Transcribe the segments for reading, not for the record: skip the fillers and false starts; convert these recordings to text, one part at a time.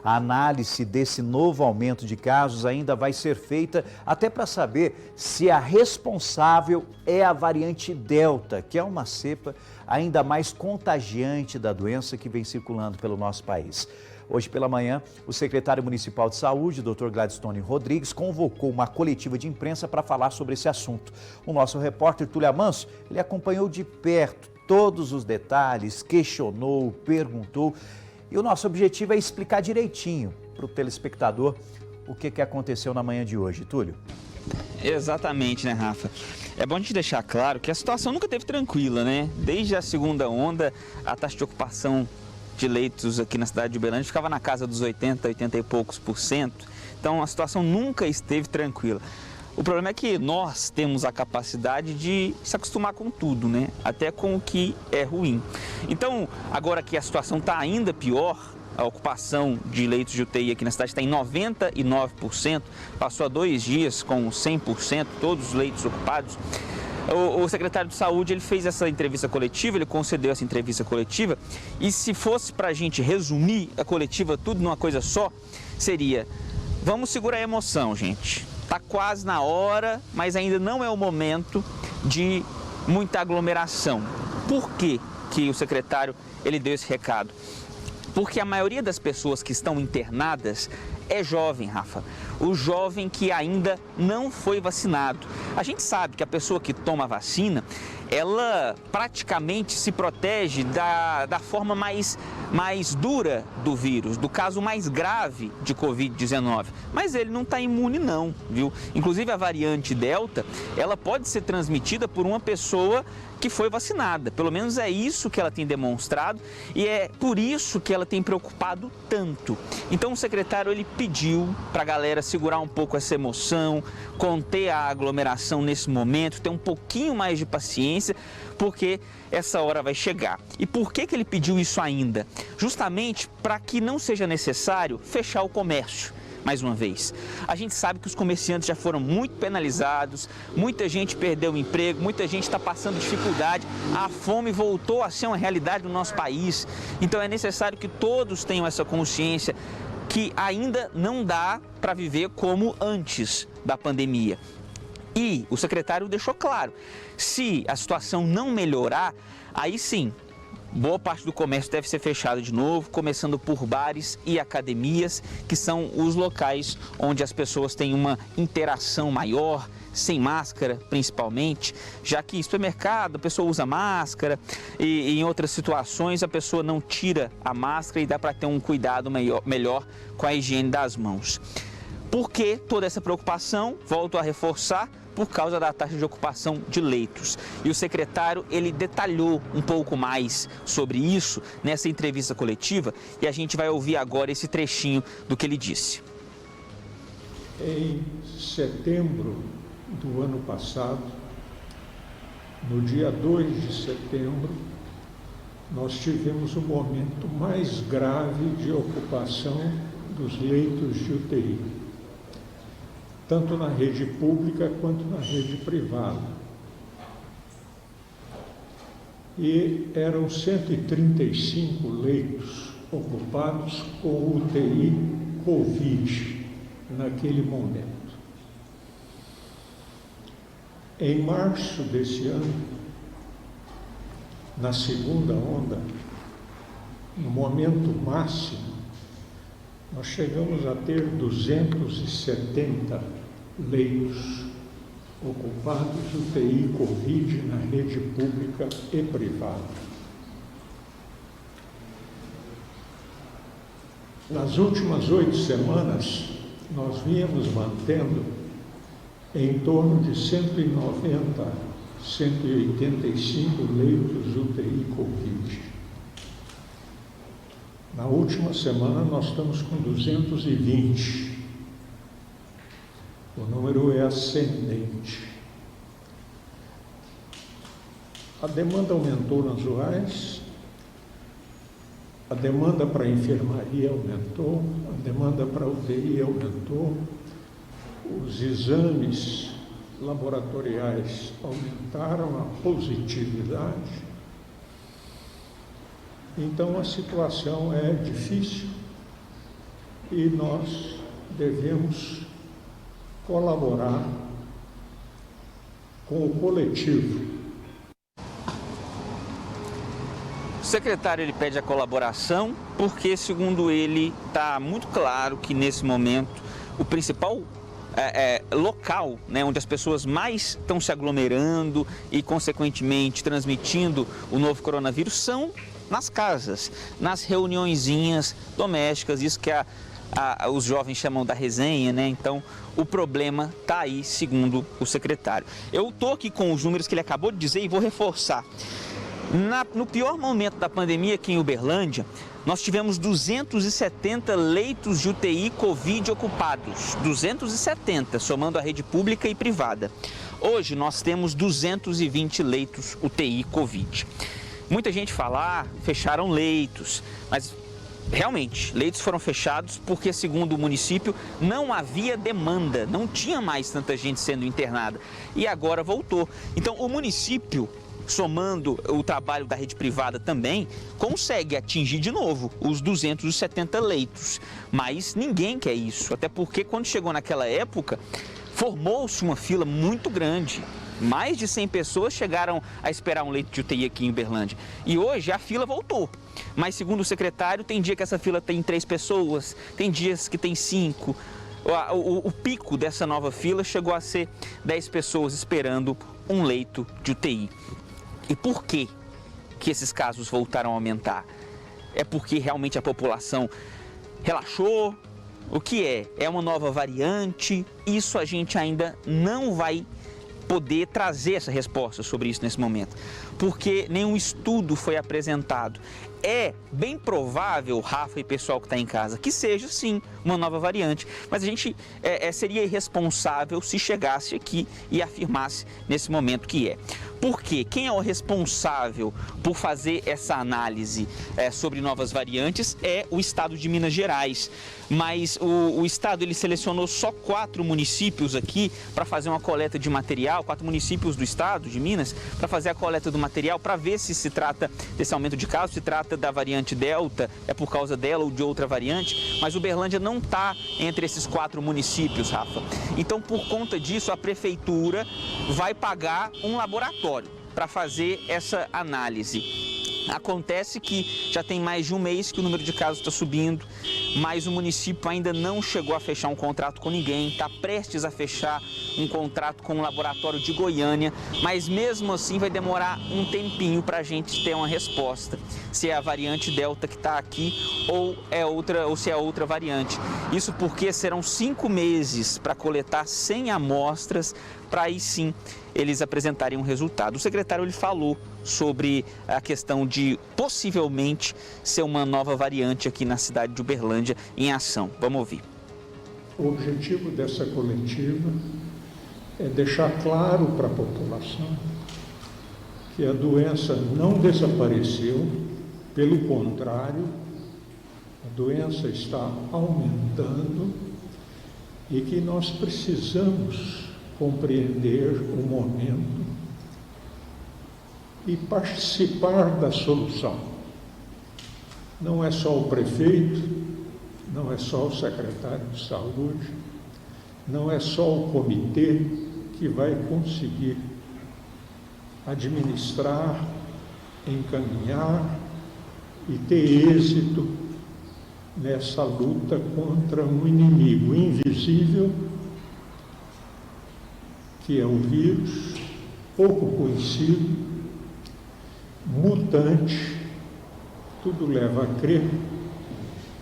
A análise desse novo aumento de casos ainda vai ser feita até para saber se a responsável é a variante Delta, que é uma cepa ainda mais contagiante da doença que vem circulando pelo nosso país. Hoje pela manhã, o secretário municipal de saúde, Dr. Gladstone Rodrigues, convocou uma coletiva de imprensa para falar sobre esse assunto. O nosso repórter Túlio Amanso, ele acompanhou de perto todos os detalhes, questionou, perguntou. E o nosso objetivo é explicar direitinho para o telespectador o que aconteceu na manhã de hoje. Túlio. Exatamente, né, Rafa? É bom a gente deixar claro que a situação nunca esteve tranquila, né? Desde a segunda onda, a taxa de ocupação de leitos aqui na cidade de Uberlândia ficava na casa dos 80 e poucos %. Então a situação nunca esteve tranquila. O problema é que nós temos a capacidade de se acostumar com tudo, né? Até com o que é ruim. Então, agora que a situação está ainda pior, a ocupação de leitos de UTI aqui na cidade está em 99%, passou há 2 dias com 100%, todos os leitos ocupados. O secretário de saúde, ele fez essa entrevista coletiva, ele concedeu essa entrevista coletiva, e se fosse para a gente resumir a coletiva tudo numa coisa só, seria: vamos segurar a emoção, gente. Está quase na hora, mas ainda não é o momento de muita aglomeração. Por que o secretário ele deu esse recado? Porque a maioria das pessoas que estão internadas é jovem, Rafa. O jovem que ainda não foi vacinado. A gente sabe que a pessoa que toma a vacina, ela praticamente se protege da forma mais dura do vírus, do caso mais grave de Covid-19. Mas ele não está imune não, viu? Inclusive a variante Delta, ela pode ser transmitida por uma pessoa que foi vacinada. Pelo menos é isso que ela tem demonstrado e é por isso que ela tem preocupado tanto. Então o secretário ele pediu para a galera segurar um pouco essa emoção, conter a aglomeração nesse momento, ter um pouquinho mais de paciência, porque essa hora vai chegar. E por que ele pediu isso ainda? Justamente para que não seja necessário fechar o comércio. Mais uma vez, a gente sabe que os comerciantes já foram muito penalizados, muita gente perdeu o emprego, muita gente está passando dificuldade, a fome voltou a ser uma realidade no nosso país. Então é necessário que todos tenham essa consciência que ainda não dá para viver como antes da pandemia. E o secretário deixou claro, se a situação não melhorar, aí sim, boa parte do comércio deve ser fechado de novo, começando por bares e academias, que são os locais onde as pessoas têm uma interação maior, sem máscara principalmente, já que em supermercado a pessoa usa máscara e em outras situações a pessoa não tira a máscara e dá para ter um cuidado melhor com a higiene das mãos. Por que toda essa preocupação? Volto a reforçar, por causa da taxa de ocupação de leitos. E o secretário, ele detalhou um pouco mais sobre isso nessa entrevista coletiva e a gente vai ouvir agora esse trechinho do que ele disse. Em setembro do ano passado, no dia 2 de setembro, nós tivemos o momento mais grave de ocupação dos leitos de UTI, tanto na rede pública quanto na rede privada. E eram 135 leitos ocupados com UTI Covid naquele momento. Em março desse ano, na segunda onda, no momento máximo, nós chegamos a ter 270 leitos ocupados UTI Covid na rede pública e privada. Nas últimas 8 semanas, nós vínhamos mantendo em torno de 190, 185 leitos UTI Covid. Na última semana, nós estamos com 220. O número é ascendente. A demanda aumentou nas UAS, a demanda para enfermaria aumentou, a demanda para UTI aumentou, os exames laboratoriais aumentaram, a positividade. Então a situação é difícil e nós devemos colaborar com o coletivo. O secretário ele pede a colaboração porque, segundo ele, está muito claro que nesse momento o principal local, né, onde as pessoas mais estão se aglomerando e, consequentemente, transmitindo o novo coronavírus são nas casas, nas reuniõezinhas domésticas, isso que os jovens chamam da resenha, né? Então, o problema está aí, segundo o secretário. Eu estou aqui com os números que ele acabou de dizer e vou reforçar. No pior momento da pandemia aqui em Uberlândia, nós tivemos 270 leitos de UTI Covid ocupados, 270, somando a rede pública e privada. Hoje nós temos 220 leitos UTI Covid. Muita gente fala, fecharam leitos, mas realmente, leitos foram fechados porque, segundo o município, não havia demanda, não tinha mais tanta gente sendo internada e agora voltou. Então, o município, somando o trabalho da rede privada também, consegue atingir de novo os 270 leitos. Mas ninguém quer isso, até porque quando chegou naquela época, formou-se uma fila muito grande. Mais de 100 pessoas chegaram a esperar um leito de UTI aqui em Uberlândia. E hoje a fila voltou. Mas, segundo o secretário, tem dia que essa fila tem 3 pessoas, tem dias que tem 5. O pico dessa nova fila chegou a ser 10 pessoas esperando um leito de UTI. E por que esses casos voltaram a aumentar? É porque realmente a população relaxou? O que é? É uma nova variante? Isso a gente ainda não vai poder trazer essa resposta sobre isso nesse momento, porque nenhum estudo foi apresentado. É bem provável, Rafa e pessoal que está em casa, que seja sim uma nova variante, mas a gente seria irresponsável se chegasse aqui e afirmasse nesse momento que é. Porque quem é o responsável por fazer essa análise sobre novas variantes é o estado de Minas Gerais. Mas o estado ele selecionou só 4 municípios aqui para fazer uma coleta de material, 4 municípios do estado de Minas, para fazer a coleta do material, para ver se trata desse aumento de casos, se trata da variante Delta, é por causa dela ou de outra variante, mas Uberlândia não está entre esses 4 municípios, Rafa. Então, por conta disso, a prefeitura vai pagar um laboratório para fazer essa análise. Acontece que já tem mais de um mês que o número de casos está subindo, mas o município ainda não chegou a fechar um contrato com ninguém, está prestes a fechar um contrato com o laboratório de Goiânia, mas mesmo assim vai demorar um tempinho para a gente ter uma resposta, se é a variante Delta que está aqui ou se é outra variante. Isso porque serão 5 meses para coletar 100 amostras, para aí sim eles apresentarem um resultado. O secretário ele falou sobre a questão de possivelmente ser uma nova variante aqui na cidade de Uberlândia em ação. Vamos ouvir. O objetivo dessa coletiva é deixar claro para a população que a doença não desapareceu, pelo contrário, a doença está aumentando e que nós precisamos compreender o momento e participar da solução. Não é só o prefeito, não é só o secretário de saúde, não é só o comitê que vai conseguir administrar, encaminhar e ter êxito nessa luta contra um inimigo invisível, que é o vírus, pouco conhecido, mutante, tudo leva a crer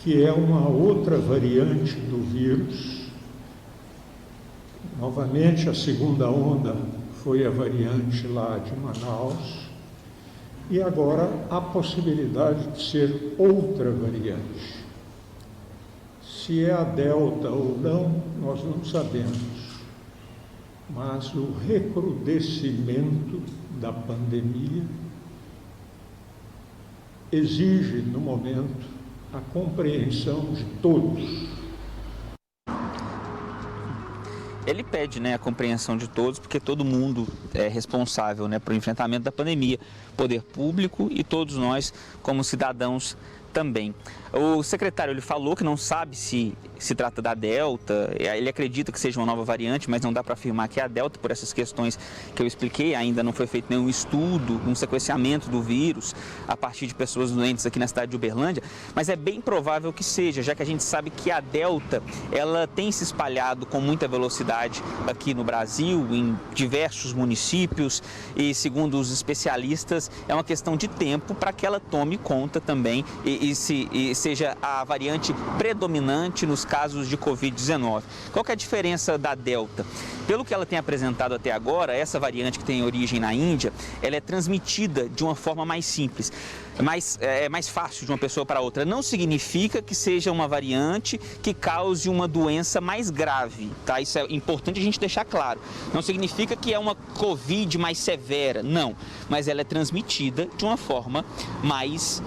que é uma outra variante do vírus. Novamente, a segunda onda foi a variante lá de Manaus, e agora há possibilidade de ser outra variante. Se é a Delta ou não, nós não sabemos. Mas o recrudescimento da pandemia exige, no momento, a compreensão de todos. Ele pede, a compreensão de todos, porque todo mundo é responsável, para o enfrentamento da pandemia. Poder público e todos nós, como cidadãos, também. O secretário ele falou que não sabe se trata da Delta, ele acredita que seja uma nova variante, mas não dá para afirmar que é a Delta por essas questões que eu expliquei. Ainda não foi feito nenhum estudo, um sequenciamento do vírus a partir de pessoas doentes aqui na cidade de Uberlândia, mas é bem provável que seja, já que a gente sabe que a Delta ela tem se espalhado com muita velocidade aqui no Brasil, em diversos municípios, e segundo os especialistas é uma questão de tempo para que ela tome conta também e seja a variante predominante nos casos de Covid-19. Qual que é a diferença da Delta? Pelo que ela tem apresentado até agora, essa variante que tem origem na Índia, ela é transmitida de uma forma mais simples, mais fácil de uma pessoa para outra. Não significa que seja uma variante que cause uma doença mais grave, tá? Isso é importante a gente deixar claro. Não significa que é uma Covid mais severa, não. Mas ela é transmitida de uma forma mais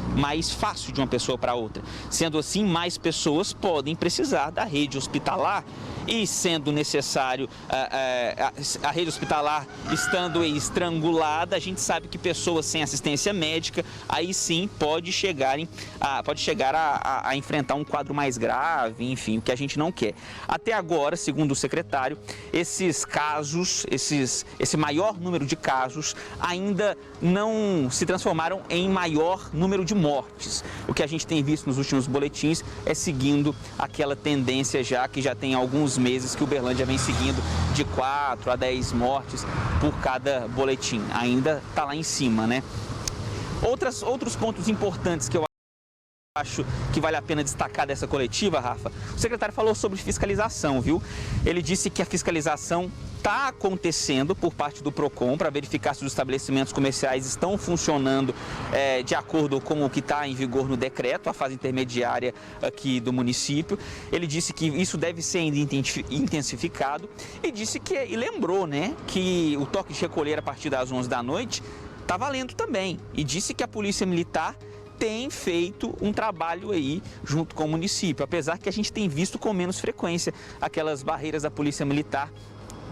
fácil de uma pessoa para outra. Sendo assim, mais pessoas podem precisar da rede hospitalar e, sendo necessário, a rede hospitalar estando estrangulada, a gente sabe que pessoas sem assistência médica, aí sim pode chegar a enfrentar um quadro mais grave, enfim, o que a gente não quer. Até agora, segundo o secretário, esses casos, esse maior número de casos ainda não se transformaram em maior número de mortes. O que a gente tem visto nos últimos boletins é seguindo aquela tendência que já tem alguns meses que Uberlândia vem seguindo de 4 a 10 mortes por cada boletim. Ainda está lá em cima, né? Outros pontos importantes que eu acho que vale a pena destacar dessa coletiva, Rafa, o secretário falou sobre fiscalização, viu? Ele disse que a fiscalização está acontecendo por parte do PROCON para verificar se os estabelecimentos comerciais estão funcionando de acordo com o que está em vigor no decreto, a fase intermediária aqui do município. Ele disse que isso deve ser ainda intensificado e lembrou, né, que o toque de recolher a partir das 11 da noite está valendo também, e disse que a Polícia Militar tem feito um trabalho aí junto com o município, apesar que a gente tem visto com menos frequência aquelas barreiras da Polícia Militar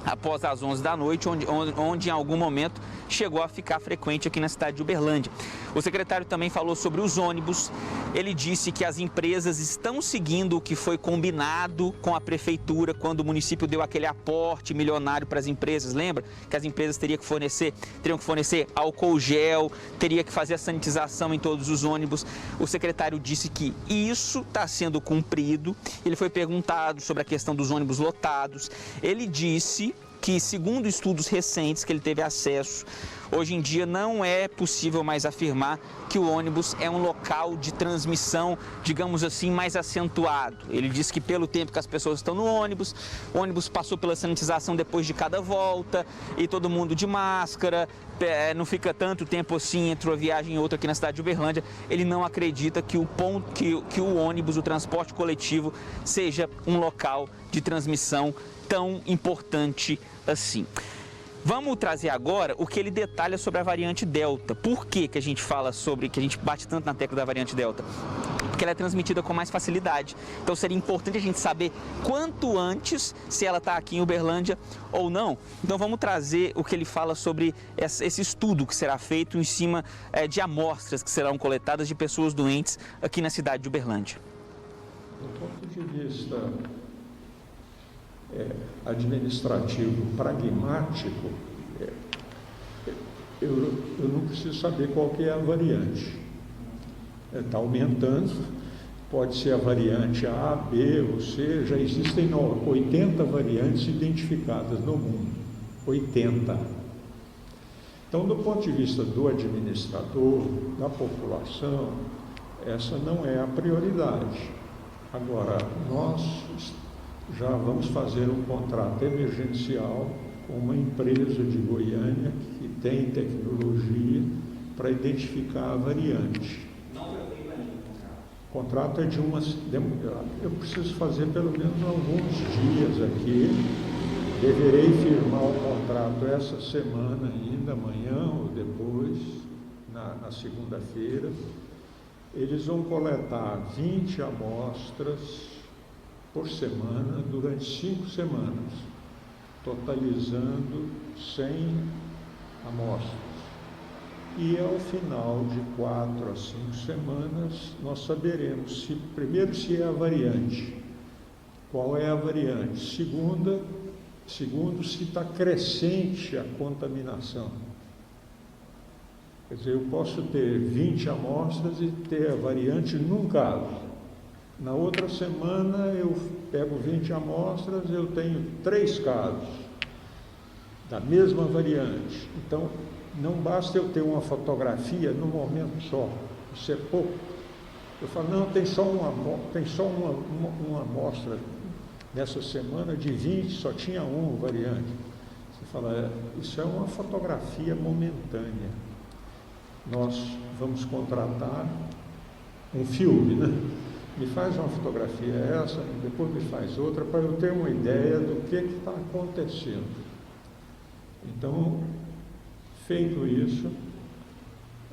após as 11 da noite, onde em algum momento chegou a ficar frequente aqui na cidade de Uberlândia. O secretário também falou sobre os ônibus. Ele disse que as empresas estão seguindo o que foi combinado com a prefeitura quando o município deu aquele aporte milionário para as empresas. Lembra que as empresas teriam que fornecer álcool gel, teria que fazer a sanitização em todos os ônibus. O secretário disse que isso está sendo cumprido. Ele foi perguntado sobre a questão dos ônibus lotados. Ele disse que, segundo estudos recentes que ele teve acesso, hoje em dia não é possível mais afirmar que o ônibus é um local de transmissão, digamos assim, mais acentuado. Ele disse que pelo tempo que as pessoas estão no ônibus, o ônibus passou pela sanitização depois de cada volta e todo mundo de máscara, não fica tanto tempo assim entre uma viagem e outra aqui na cidade de Uberlândia. Ele não acredita que o ônibus, o transporte coletivo, seja um local de transmissão tão importante assim. Vamos trazer agora o que ele detalha sobre a variante Delta. Por que a gente fala que a gente bate tanto na tecla da variante Delta? Porque ela é transmitida com mais facilidade. Então seria importante a gente saber quanto antes se ela está aqui em Uberlândia ou não. Então vamos trazer o que ele fala sobre esse estudo que será feito em cima de amostras que serão coletadas de pessoas doentes aqui na cidade de Uberlândia. Do ponto de vista administrativo, pragmático, eu não preciso saber qual que é a variante. Está aumentando, pode ser a variante A, B, ou C, já existem 80 variantes identificadas no mundo, 80. Então, do ponto de vista do administrador, da população, essa não é a prioridade. Agora, nós já vamos fazer um contrato emergencial com uma empresa de Goiânia que tem tecnologia para identificar a variante. O contrato é de eu preciso fazer pelo menos alguns dias aqui. Deverei firmar o contrato essa semana ainda, amanhã ou depois, na segunda-feira. Eles vão coletar 20 amostras por semana durante 5 semanas, totalizando 100 amostras. e ao final de 4 a 5 semanas nós saberemos primeiro se é a variante, qual é a variante, segundo se está crescente a contaminação. Quer dizer, eu posso ter 20 amostras e ter a variante num caso. Na outra semana eu pego 20 amostras, eu tenho 3 casos da mesma variante. Então, não basta eu ter uma fotografia no momento só, isso é pouco. Eu falo, não, tem só uma amostra nessa semana de 20, só tinha uma variante. Você fala, isso é uma fotografia momentânea. Nós vamos contratar um filme, né? Me faz uma fotografia essa, depois me faz outra, para eu ter uma ideia do que está acontecendo. Então, feito isso,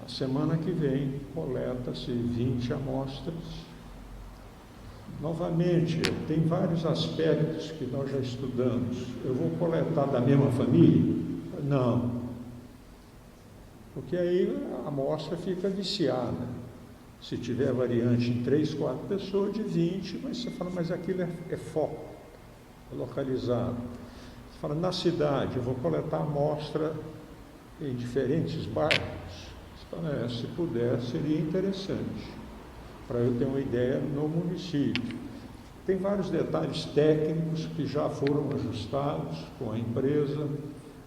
a semana que vem coleta-se 20 amostras. Novamente, tem vários aspectos que nós já estudamos. Eu vou coletar da mesma família? Não. Porque aí a amostra fica viciada. Se tiver variante em 3, 4 pessoas, de 20, mas você fala, mas aquilo é foco, é localizado. Você fala, na cidade, eu vou coletar amostra em diferentes bairros. Você fala, se puder, seria interessante, para eu ter uma ideia no município. Tem vários detalhes técnicos que já foram ajustados com a empresa,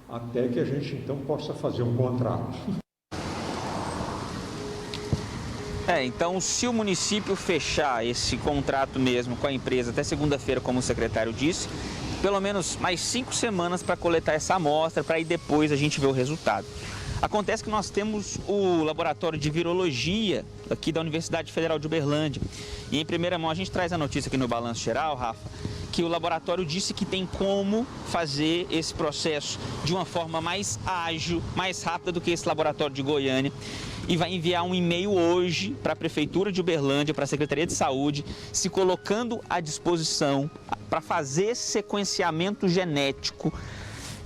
até que a gente então possa fazer um contrato. Então, se o município fechar esse contrato mesmo com a empresa até segunda-feira, como o secretário disse, pelo menos mais 5 semanas para coletar essa amostra, para aí depois a gente ver o resultado. Acontece que nós temos o laboratório de virologia aqui da Universidade Federal de Uberlândia. E em primeira mão a gente traz a notícia aqui no Balanço Geral, Rafa, que o laboratório disse que tem como fazer esse processo de uma forma mais ágil, mais rápida do que esse laboratório de Goiânia. E vai enviar um e-mail hoje para a Prefeitura de Uberlândia, para a Secretaria de Saúde, se colocando à disposição para fazer esse sequenciamento genético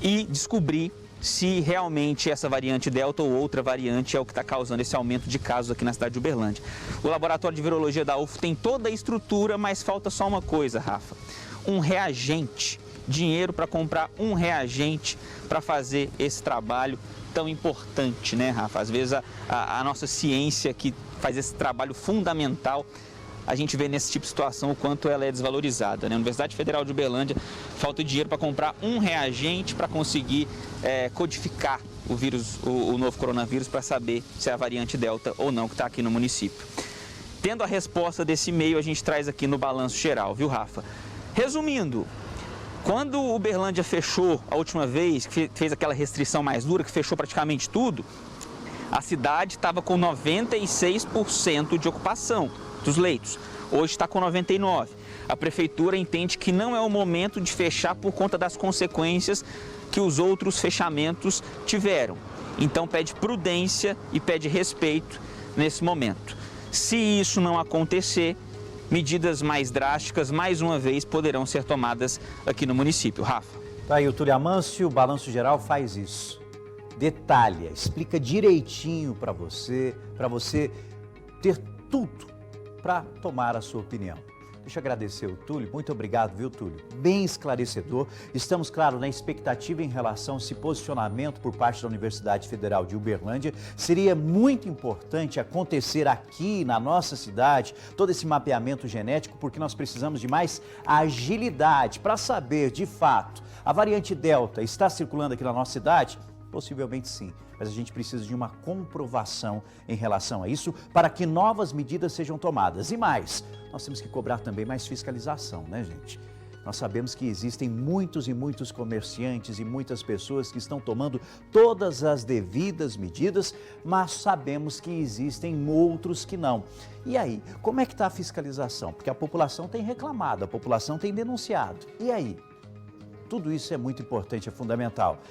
e descobrir se realmente essa variante Delta ou outra variante é o que está causando esse aumento de casos aqui na cidade de Uberlândia. O Laboratório de Virologia da UF tem toda a estrutura, mas falta só uma coisa, Rafa. Um reagente, dinheiro para comprar um reagente para fazer esse trabalho tão importante, né, Rafa? Às vezes a nossa ciência que faz esse trabalho fundamental, a gente vê nesse tipo de situação o quanto ela é desvalorizada, né? A Universidade Federal de Uberlândia falta dinheiro para comprar um reagente para conseguir codificar o vírus, o novo coronavírus, para saber se é a variante Delta ou não que está aqui no município. Tendo a resposta desse e-mail, a gente traz aqui no Balanço Geral, viu, Rafa? Resumindo, quando o Uberlândia fechou a última vez, que fez aquela restrição mais dura, que fechou praticamente tudo, a cidade estava com 96% de ocupação dos leitos. Hoje está com 99%. A prefeitura entende que não é o momento de fechar por conta das consequências que os outros fechamentos tiveram. Então pede prudência e pede respeito nesse momento. Se isso não acontecer, medidas mais drásticas, mais uma vez, poderão ser tomadas aqui no município. Rafa. Tá aí o Túlio Amâncio, o Balanço Geral faz isso. Detalha, explica direitinho para você ter tudo para tomar a sua opinião. Deixa eu agradecer o Túlio, muito obrigado, viu, Túlio? Bem esclarecedor. Estamos, claro, na expectativa em relação a esse posicionamento por parte da Universidade Federal de Uberlândia. Seria muito importante acontecer aqui na nossa cidade todo esse mapeamento genético, porque nós precisamos de mais agilidade para saber, de fato, a variante Delta está circulando aqui na nossa cidade? Possivelmente sim, mas a gente precisa de uma comprovação em relação a isso para que novas medidas sejam tomadas. E mais, nós temos que cobrar também mais fiscalização, né, gente? Nós sabemos que existem muitos e muitos comerciantes e muitas pessoas que estão tomando todas as devidas medidas, mas sabemos que existem outros que não. E aí, como é que está a fiscalização? Porque a população tem reclamado, a população tem denunciado. E aí? Tudo isso é muito importante, é fundamental.